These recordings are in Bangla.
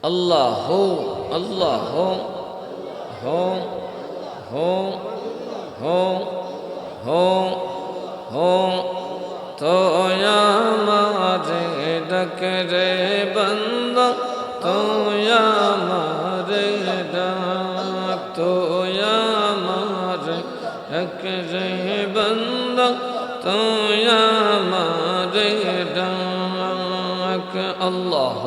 আল্লাহ আল্লাহ হো হো হো হো হো তো আমারে ডাক রে বান্দা তো আমারে ডাক তো আমারে ডাক রে বান্দা তো আমারে ডাক আল্লাহ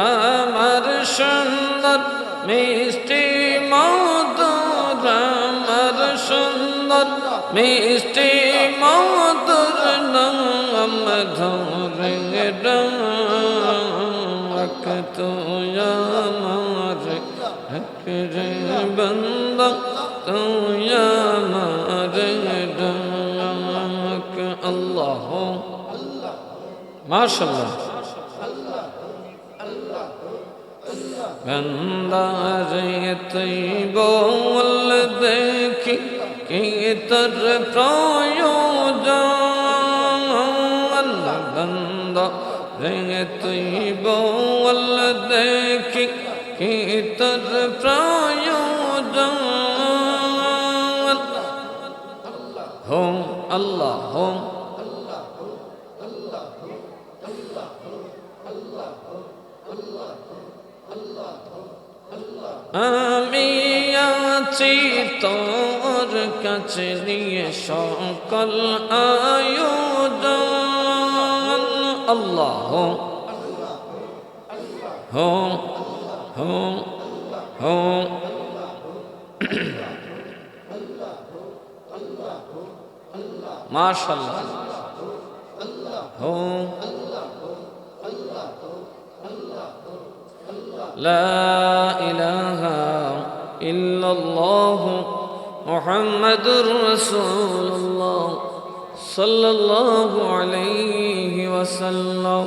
আমার সুন্দর মিষ্টি মধুর আমার সুন্দর মিষ্টি মধুর নাম ধরে ডাক তুই আমার রে বান্দা তুই আমার ডাক আল্লাহ মাশাআল্লাহ বন্দারে তুই বল দেখি কি তোর প্রয়োজন বন্দা রে তুই বল দেখি কি তোর প্রয়োজন হোম আল্লাহ হোম আমি আছি তোর কাছে নিয়ে সকল আয়োজন আল্লাহ হো হো হো মাশাআল্লাহ হো لا إله إلا الله محمد رسول الله صلى الله عليه وسلم